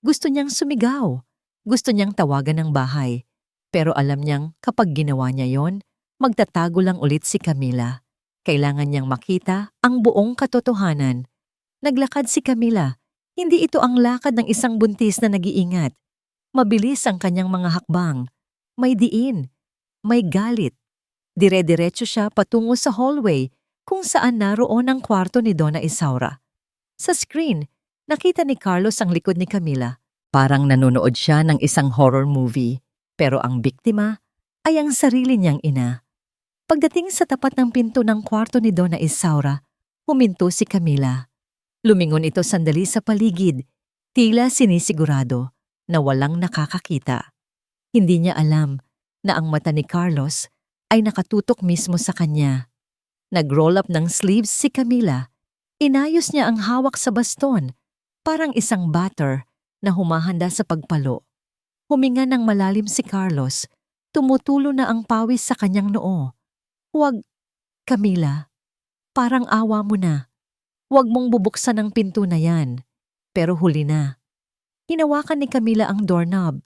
Gusto niyang sumigaw. Gusto niyang tawagan ng bahay. Pero alam niyang kapag ginawa niya yon, magtatago lang ulit si Camila. Kailangan niyang makita ang buong katotohanan. Naglakad si Camila. Hindi ito ang lakad ng isang buntis na nag-iingat. Mabilis ang kanyang mga hakbang. May diin. May galit. Dire-diretso siya patungo sa hallway kung saan naroon ang kwarto ni Donna Isaura. Sa screen, nakita ni Carlos ang likod ni Camila. Parang nanonood siya ng isang horror movie. Pero ang biktima ay ang sarili niyang ina. Pagdating sa tapat ng pinto ng kwarto ni Donna Isaura, huminto si Camila. Lumingon ito sandali sa paligid, tila sinisigurado na walang nakakakita. Hindi niya alam na ang mata ni Carlos ay nakatutok mismo sa kanya. Nag-roll up ng sleeves si Camila. Inayos niya ang hawak sa baston, parang isang batter na humahanda sa pagpalo. Huminga ng malalim si Carlos, tumutulo na ang pawis sa kanyang noo. Huwag, Camila, parang awa mo na. Huwag mong bubuksan ang pinto na yan. Pero huli na. Hinawakan ni Camila ang doorknob.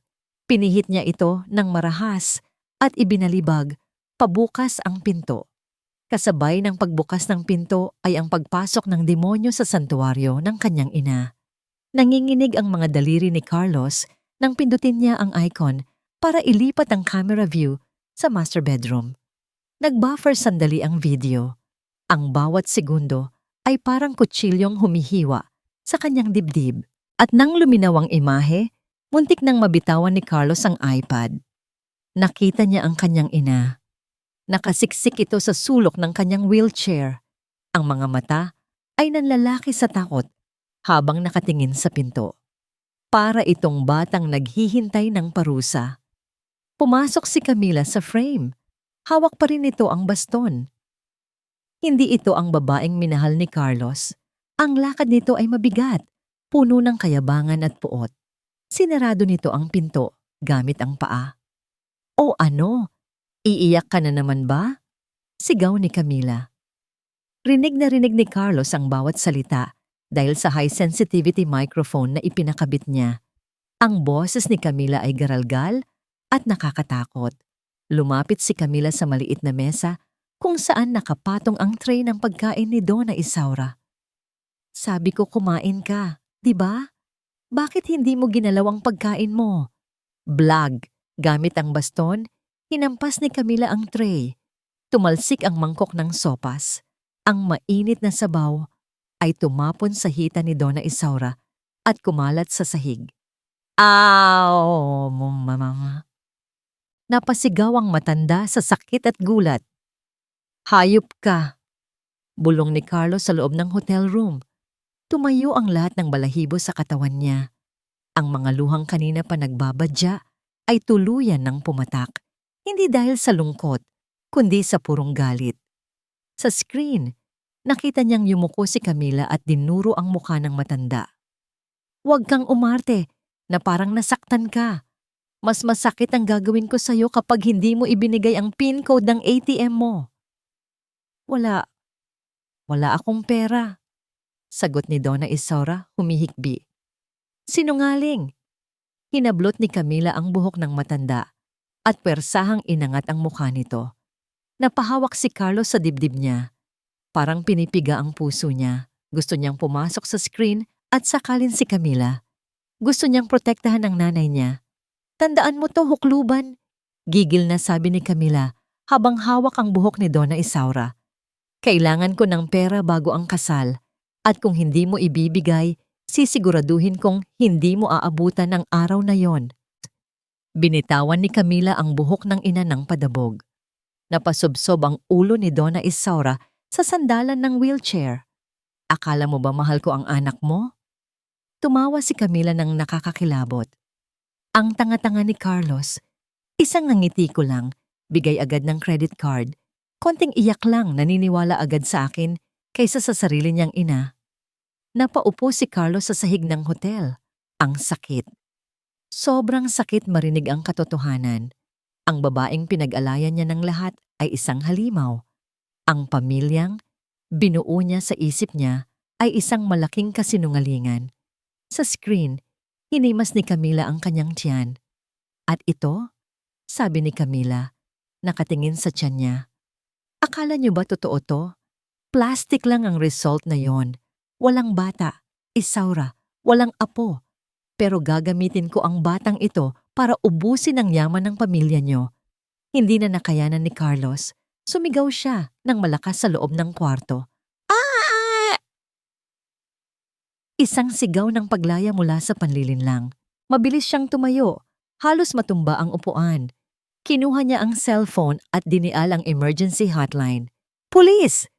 Pinihit niya ito ng marahas at ibinalibag, pabukas ang pinto. Kasabay ng pagbukas ng pinto ay ang pagpasok ng demonyo sa santuwaryo ng kanyang ina. Nanginginig ang mga daliri ni Carlos nang pindutin niya ang icon para ilipat ang camera view sa master bedroom. Nag-buffer sandali ang video. Ang bawat segundo ay parang kutsilyong humihiwa sa kanyang dibdib. At nang luminaw ang imahe, muntik nang mabitawan ni Carlos ang iPad. Nakita niya ang kanyang ina. Nakasiksik ito sa sulok ng kanyang wheelchair. Ang mga mata ay nanlalaki sa takot habang nakatingin sa pinto. Para itong batang naghihintay ng parusa. Pumasok si Camila sa frame. Hawak pa rin ito ang baston. Hindi ito ang babaeng minahal ni Carlos. Ang lakad nito ay mabigat, puno ng kayabangan at puot. Sinarado nito ang pinto gamit ang paa. O ano? Iiyak ka na naman ba? Sigaw ni Camila. Rinig na rinig ni Carlos ang bawat salita dahil sa high-sensitivity microphone na ipinakabit niya. Ang boses ni Camila ay garalgal at nakakatakot. Lumapit si Camila sa maliit na mesa kung saan nakapatong ang tray ng pagkain ni Donna Isaura. Sabi ko kumain ka, di ba? Bakit hindi mo ginalaw ang pagkain mo? Blag, gamit ang baston, hinampas ni Camila ang tray. Tumalsik ang mangkok ng sopas. Ang mainit na sabaw ay tumapon sa hita ni Donna Isaura at kumalat sa sahig. Aw, mama. Napasigaw ang matanda sa sakit at gulat. Hayop ka, bulong ni Carlos sa loob ng hotel room. Tumayo ang lahat ng balahibo sa katawan niya. Ang mga luhang kanina pa nagbabadya ay tuluyan ng pumatak. Hindi dahil sa lungkot, kundi sa purong galit. Sa screen, nakita niyang yumuko si Camila at dinuro ang mukha ng matanda. Huwag kang umarte, na parang nasaktan ka. Mas masakit ang gagawin ko sa'yo kapag hindi mo ibinigay ang PIN code ng ATM mo. Wala akong pera, sagot ni Donna Isaura humihikbi. Sinungaling! Hinablot ni Camila ang buhok ng matanda at pwersahang inangat ang mukha nito. Napahawak si Carlos sa dibdib niya. Parang pinipiga ang puso niya. Gusto niyang pumasok sa screen at sakalin si Camila. Gusto niyang protektahan ang nanay niya. Tandaan mo to, hukluban. Gigil na sabi ni Camila habang hawak ang buhok ni Donna Isaura. Kailangan ko ng pera bago ang kasal at kung hindi mo ibibigay, sisiguraduhin kong hindi mo aabutan ng araw na yon. Binitawan ni Camila ang buhok ng ina ng padabog. Napasubsob ang ulo ni Donna Isaura sa sandalan ng wheelchair. Akala mo ba mahal ko ang anak mo? Tumawa si Camila ng nakakakilabot. Ang tanga-tanga ni Carlos. Isang nangiti ko lang, bigay agad ng credit card. Konting iyak lang naniniwala agad sa akin kaysa sa sarili niyang ina. Napaupo si Carlos sa sahig ng hotel. Ang sakit. Sobrang sakit marinig ang katotohanan. Ang babaeng pinag-alayan niya ng lahat ay isang halimaw. Ang pamilyang binuo niya sa isip niya ay isang malaking kasinungalingan. Sa screen, hinimas ni Camila ang kanyang tiyan. At ito, sabi ni Camila, nakatingin sa tiyan niya. Akala niyo ba totoo to? Plastic lang ang result na yon. Walang bata, Isaura, walang apo. Pero gagamitin ko ang batang ito para ubusin ang yaman ng pamilya niyo. Hindi na nakayanan ni Carlos. Sumigaw siya ng malakas sa loob ng kwarto. Ah! Isang sigaw ng paglaya mula sa panlilinlang. Mabilis siyang tumayo. Halos matumba ang upuan. Kinuha niya ang cellphone at dinial ang emergency hotline. Pulis!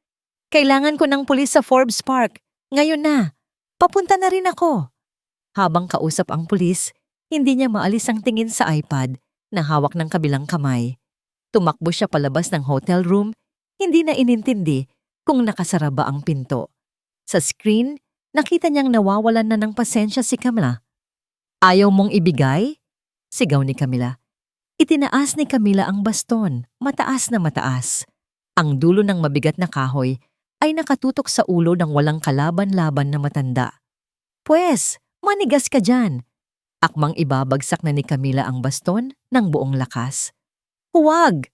Kailangan ko ng pulis sa Forbes Park. Ngayon na. Papunta na rin ako. Habang kausap ang pulis, hindi niya maalis ang tingin sa iPad na hawak ng kabilang kamay. Tumakbo siya palabas ng hotel room, hindi na inintindi kung nakasara ba ang pinto. Sa screen, nakita niyang nawawalan na ng pasensya si Camila. Ayaw mong ibigay? Sigaw ni Camila. Itinaas ni Camila ang baston, mataas na mataas. Ang dulo ng mabigat na kahoy ay nakatutok sa ulo ng walang kalaban-laban na matanda. Pwes, manigas ka dyan. Akmang ibabagsak na ni Camila ang baston ng buong lakas. Huwag!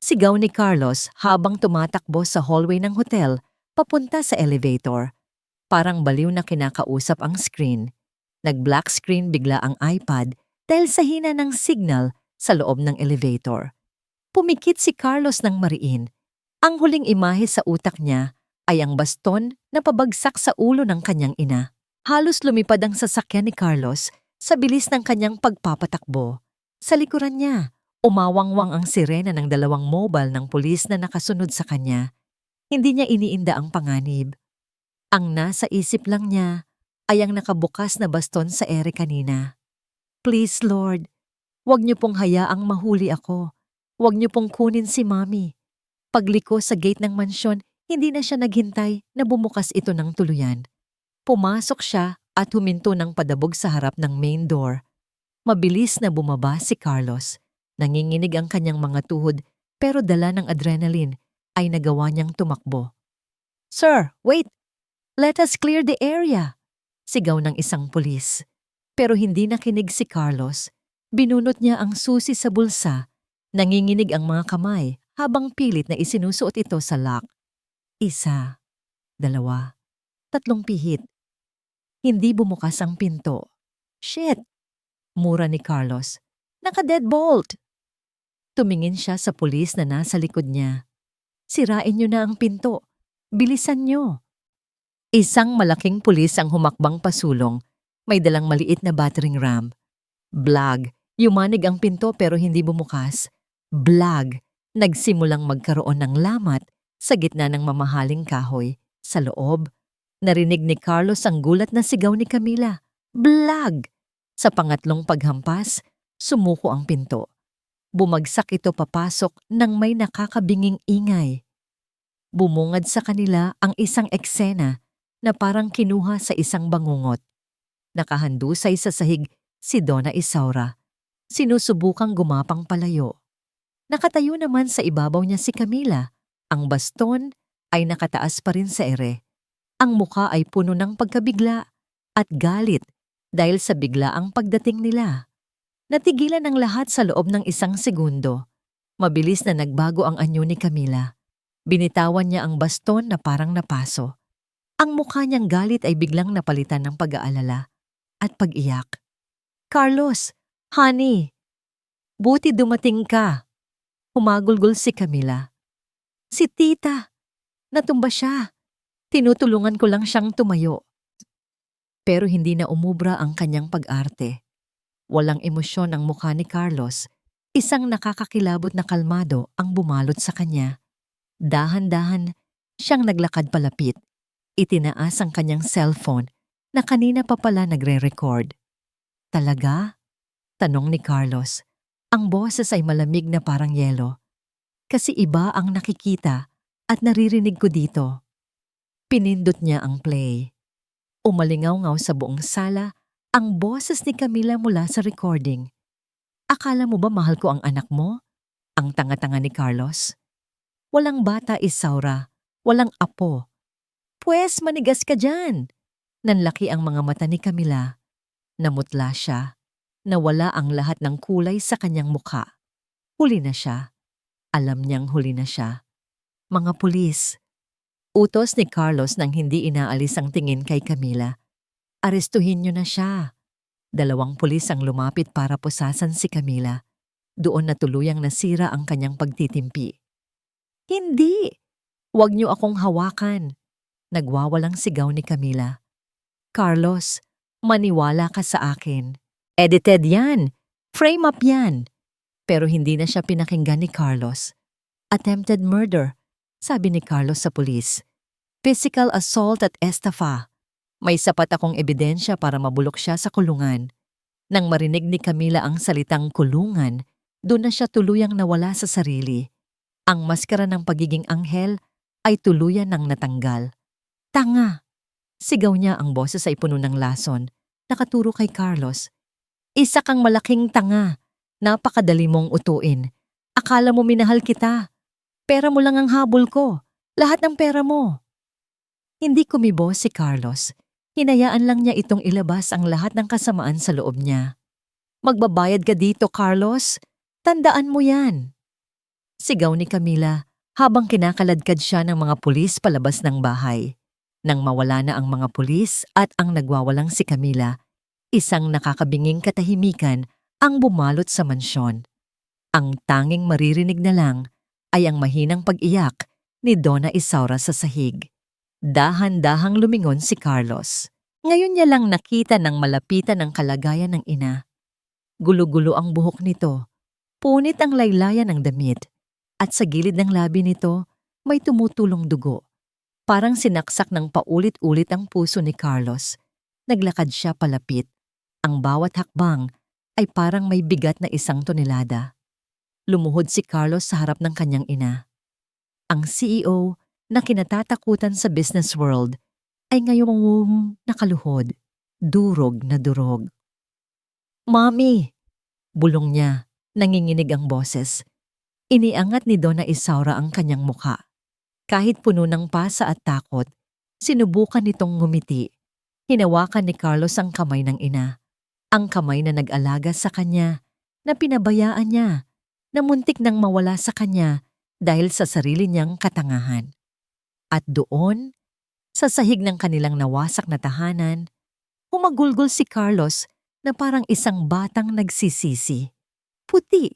Sigaw ni Carlos habang tumatakbo sa hallway ng hotel papunta sa elevator. Parang baliw na kinakausap ang screen. Nag-black screen bigla ang iPad dahil sa hina ng signal sa loob ng elevator. Pumikit si Carlos ng mariin. Ang huling imahe sa utak niya ay ang baston na pabagsak sa ulo ng kanyang ina. Halos lumipad ang sasakyan ni Carlos sa bilis ng kanyang pagpapatakbo. Sa likuran niya, umawangwang ang sirena ng 2 mobile ng pulis na nakasunod sa kanya. Hindi niya iniinda ang panganib. Ang nasa isip lang niya ay ang nakabukas na baston sa ere kanina. Please Lord, huwag niyo pong hayaang mahuli ako. Huwag niyo pong kunin si Mommy. Pagliko sa gate ng mansyon, hindi na siya naghintay na bumukas ito ng tuluyan. Pumasok siya at huminto ng padabog sa harap ng main door. Mabilis na bumaba si Carlos. Nanginginig ang kanyang mga tuhod pero dala ng adrenaline ay nagawa niyang tumakbo. Sir, wait! Let us clear the area! Sigaw ng isang pulis. Pero hindi nakinig si Carlos. Binunot niya ang susi sa bulsa. Nanginginig ang mga kamay habang pilit na isinusuot ito sa lock. 1, 2, 3 pihit. Hindi bumukas ang pinto. Shit! Mura ni Carlos. Naka-deadbolt! Tumingin siya sa pulis na nasa likod niya. Sirain niyo na ang pinto. Bilisan niyo. Isang malaking pulis ang humakbang pasulong. May dalang maliit na battering ram. Blag! Yumanig ang pinto pero hindi bumukas. Blag! Nagsimulang magkaroon ng lamat sa gitna ng mamahaling kahoy. Sa loob, narinig ni Carlos ang gulat na sigaw ni Camila. Blag! Sa pangatlong paghampas, sumuko ang pinto. Bumagsak ito papasok nang may nakakabinging ingay. Bumungad sa kanila ang isang eksena na parang kinuha sa isang bangungot. Nakahandusay sa sahig si Donna Isaura. Sinusubukang gumapang palayo. Nakatayo naman sa ibabaw niya si Camila. Ang baston ay nakataas pa rin sa ere. Ang muka ay puno ng pagkabigla at galit dahil sa biglaang pagdating nila. Natigilan ang lahat sa loob ng 1 segundo. Mabilis na nagbago ang anyo ni Camila. Binitawan niya ang baston na parang napaso. Ang mukha niyang galit ay biglang napalitan ng pag-aalala at pag-iyak. Carlos, honey, buti dumating ka. Humagulgol si Camila. Si tita, natumba siya. Tinutulungan ko lang siyang tumayo. Pero hindi na umubra ang kanyang pag-arte. Walang emosyon ang mukha ni Carlos. Isang nakakakilabot na kalmado ang bumalot sa kanya. Dahan-dahan, siyang naglakad palapit. Itinaas ang kanyang cellphone na kanina pa pala nagre-record. Talaga? Tanong ni Carlos. Ang boses ay malamig na parang yelo. Kasi iba ang nakikita at naririnig ko dito. Pinindot niya ang play. Umalingaw-ngaw sa buong sala ang boses ni Camila mula sa recording. Akala mo ba mahal ko ang anak mo? Ang tanga-tanga ni Carlos. Walang bata, Isaura. Walang apo. Pwes, manigas ka dyan. Nanlaki ang mga mata ni Camila. Namutla siya. Nawala ang lahat ng kulay sa kanyang mukha. Huli na siya. Alam niyang huli na siya. Mga pulis. Utos ni Carlos nang hindi inaalis ang tingin kay Camila. Arestuhin niyo na siya. 2 pulis ang lumapit para pusasan si Camila. Doon na tuluyang nasira ang kanyang pagtitimpi. Hindi! Huwag niyo akong hawakan. Nagwawalang sigaw ni Camila. Carlos, maniwala ka sa akin. Edited yan. Frame up yan. Pero hindi na siya pinakinggan ni Carlos. Attempted murder, sabi ni Carlos sa pulis. Physical assault at estafa. May sapat akong ebidensya para mabulok siya sa kulungan. Nang marinig ni Camila ang salitang kulungan, doon na siya tuluyang nawala sa sarili. Ang maskara ng pagiging anghel ay tuluyan ng natanggal. Tanga! Sigaw niya, ang boses ay puno ng lason. Nakaturo kay Carlos. Isa kang malaking tanga. Napakadali mong utuin. Akala mo minahal kita. Pera mo lang ang habol ko. Lahat ng pera mo. Hindi kumibo si Carlos. Hinayaan lang niya itong ilabas ang lahat ng kasamaan sa loob niya. Magbabayad ka dito, Carlos. Tandaan mo yan. Sigaw ni Camila habang kinakaladkad siya ng mga pulis palabas ng bahay. Nang mawala na ang mga pulis at ang nagwawalang si Camila, isang nakakabinging katahimikan ang bumalot sa mansyon. Ang tanging maririnig na lang ay ang mahinang pag-iyak ni Donna Isaura sa sahig. Dahan-dahang lumingon si Carlos. Ngayon niya lang nakita ng malapitan ang kalagayan ng ina. Gulo-gulo ang buhok nito, punit ang laylayan ng damit, at sa gilid ng labi nito may tumutulong dugo. Parang sinaksak ng paulit-ulit ang puso ni Carlos. Naglakad siya palapit. Ang bawat hakbang ay parang may bigat na 1 tonelada. Lumuhod si Carlos sa harap ng kanyang ina. Ang CEO na kinatatakutan sa business world ay ngayong nakaluhod, durog na durog. Mami! Bulong niya, nanginginig ang boses. Iniangat ni Donna Isaura ang kanyang mukha. Kahit puno ng pasa at takot, sinubukan nitong ngumiti. Hinawakan ni Carlos ang kamay ng ina. Ang kamay na nag-alaga sa kanya, na pinabayaan niya, na muntik nang mawala sa kanya dahil sa sarili niyang katangahan. At doon, sa sahig ng kanilang nawasak na tahanan, humagulgol si Carlos na parang isang batang nagsisisi. Puti,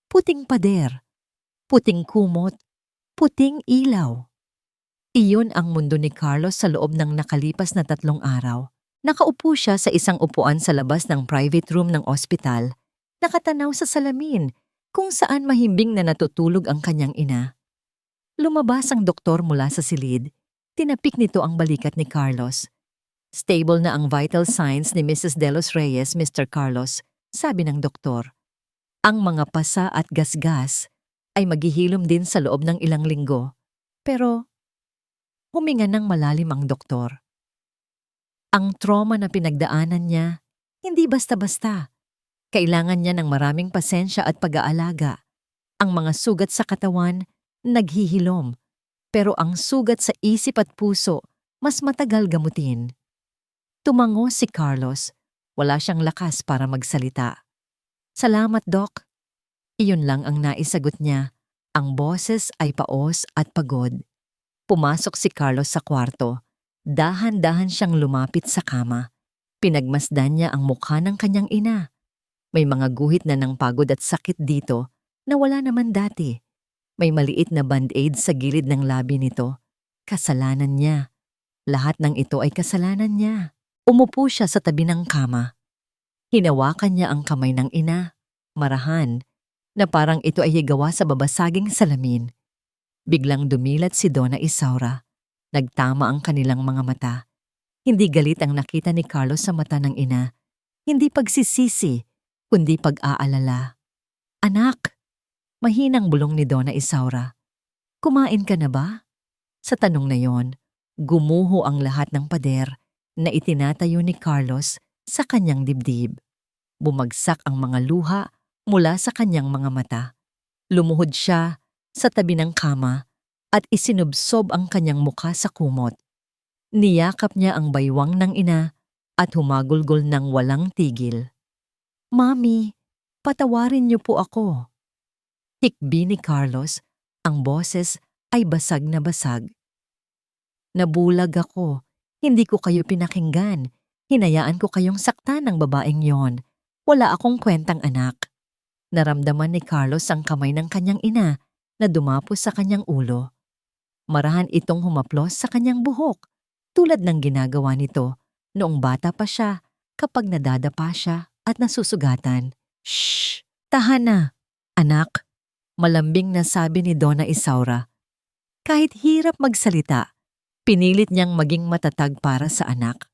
puting pader, puting kumot, puting ilaw. Iyon ang mundo ni Carlos sa loob ng nakalipas na 3 araw. Nakaupo siya sa isang upuan sa labas ng private room ng ospital, nakatanaw sa salamin kung saan mahimbing na natutulog ang kanyang ina. Lumabas ang doktor mula sa silid. Tinapik nito ang balikat ni Carlos. Stable na ang vital signs ni Mrs. De Los Reyes, Mr. Carlos, sabi ng doktor. Ang mga pasa at gasgas ay maghihilom din sa loob ng ilang linggo. Pero huminga ng malalim ang doktor. Ang trauma na pinagdaanan niya, hindi basta-basta. Kailangan niya ng maraming pasensya at pag-aalaga. Ang mga sugat sa katawan, naghihilom. Pero ang sugat sa isip at puso, mas matagal gamutin. Tumango si Carlos. Wala siyang lakas para magsalita. Salamat, Doc. Iyon lang ang naisagot niya. Ang boses ay paos at pagod. Pumasok si Carlos sa kwarto. Dahan-dahan siyang lumapit sa kama. Pinagmasdan niya ang mukha ng kanyang ina. May mga guhit na ng pagod at sakit dito na wala naman dati. May maliit na band-aid sa gilid ng labi nito. Kasalanan niya. Lahat ng ito ay kasalanan niya. Umupo siya sa tabi ng kama. Hinawakan niya ang kamay ng ina, marahan, na parang ito ay higawa sa babasaging salamin. Biglang dumilat si Donna Isaura. Nagtama ang kanilang mga mata. Hindi galit ang nakita ni Carlos sa mata ng ina. Hindi pagsisisi, kundi pag-aalala. Anak! Mahinang bulong ni Donna Isaura. Kumain ka na ba? Sa tanong na yon, gumuho ang lahat ng pader na itinatayo ni Carlos sa kanyang dibdib. Bumagsak ang mga luha mula sa kanyang mga mata. Lumuhod siya sa tabi ng kama at isinubsob ang kanyang mukha sa kumot. Niyakap niya ang baywang ng ina at humagulgol ng walang tigil. Mami, patawarin niyo po ako. Hikbi ni Carlos, ang boses ay basag na basag. Nabulag ako, hindi ko kayo pinakinggan. Hinayaan ko kayong saktan ng babaeng yon. Wala akong kwentang anak. Naramdaman ni Carlos ang kamay ng kanyang ina na dumapos sa kanyang ulo. Marahan itong humaplos sa kanyang buhok, tulad ng ginagawa nito noong bata pa siya kapag nadadapa siya at nasusugatan. Shh! Tahan na, anak! Malambing na sabi ni Donna Isaura. Kahit hirap magsalita, pinilit niyang maging matatag para sa anak.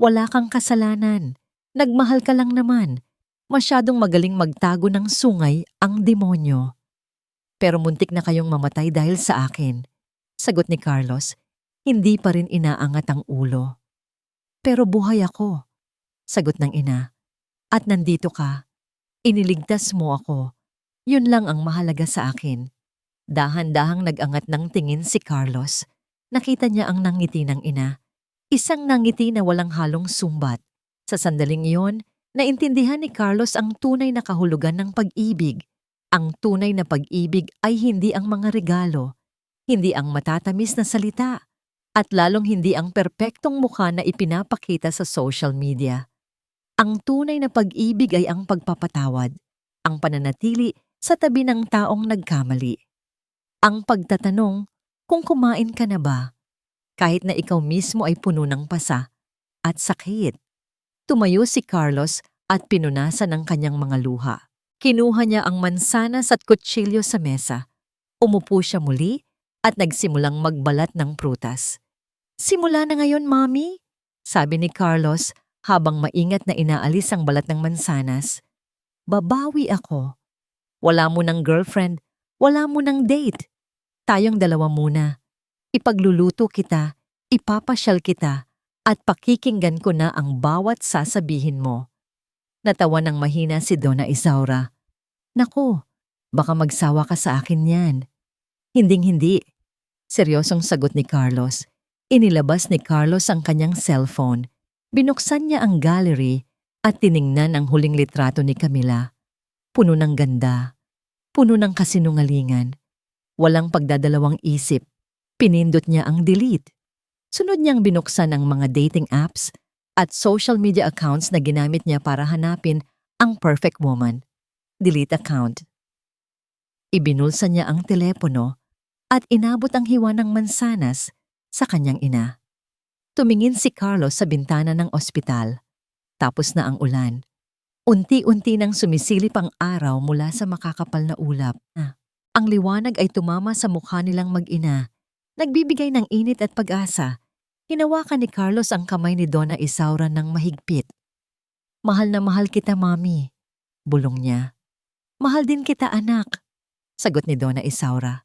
Wala kang kasalanan. Nagmahal ka lang naman. Masyadong magaling magtago ng sungay ang demonyo. Pero muntik na kayong mamatay dahil sa akin. Sagot ni Carlos. Hindi pa rin inaangat ang ulo. Pero buhay ako, sagot ng ina. At nandito ka. Iniligtas mo ako. Yun lang ang mahalaga sa akin. Dahan-dahang nag-angat ng tingin si Carlos. Nakita niya ang nangiti ng ina. Isang nangiti na walang halong sumbat. Sa sandaling iyon, naintindihan ni Carlos ang tunay na kahulugan ng pag-ibig. Ang tunay na pag-ibig ay hindi ang mga regalo, hindi ang matatamis na salita, at lalong hindi ang perpektong mukha na ipinapakita sa social media. Ang tunay na pag-ibig ay ang pagpapatawad, ang pananatili sa tabi ng taong nagkamali. Ang pagtatanong kung kumain ka na ba, kahit na ikaw mismo ay puno ng pasa at sakit. Tumayo si Carlos at pinunasan ang kanyang mga luha. Kinuha niya ang mansanas at kutsilyo sa mesa. Umupo siya muli at nagsimulang magbalat ng prutas. "Simula na ngayon, Mommy," sabi ni Carlos habang maingat na inaalis ang balat ng mansanas. "Babawi ako. Wala mo ng girlfriend, wala mo ng date. Tayong dalawa muna. Ipagluluto kita, ipapasyal kita, at pakikinggan ko na ang bawat sasabihin mo." Natawa ng mahina si Donna Isaura. "Naku, baka magsawa ka sa akin yan." "Hinding-hindi." Seryosong sagot ni Carlos. Inilabas ni Carlos ang kanyang cellphone. Binuksan niya ang gallery at tiningnan ang huling litrato ni Camila. Puno ng ganda, puno ng kasinungalingan. Walang pagdadalawang isip. Pinindot niya ang delete. Sunod niyang binuksan ang mga dating apps at social media accounts na ginamit niya para hanapin ang perfect woman. Delete account. Ibinulsa niya ang telepono at inabot ang hiwa ng mansanas sa kanyang ina. Tumingin si Carlos sa bintana ng ospital. Tapos na ang ulan. Unti-unti nang sumisilip ang araw mula sa makakapal na ulap. Ang liwanag ay tumama sa mukha nilang mag-ina, nagbibigay ng init at pag-asa. Hinawakan ni Carlos ang kamay ni Donna Isaura ng mahigpit. "Mahal na mahal kita, Mami," bulong niya. "Mahal din kita, anak," sagot ni Donna Isaura.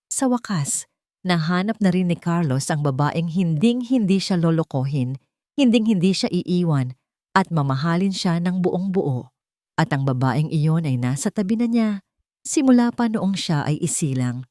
Sa wakas, nahanap na rin ni Carlos ang babaeng hinding-hindi siya lolokohin, hinding-hindi siya iiwan, at mamahalin siya ng buong buo. At ang babaeng iyon ay nasa tabi na niya, simula pa noong siya ay isilang.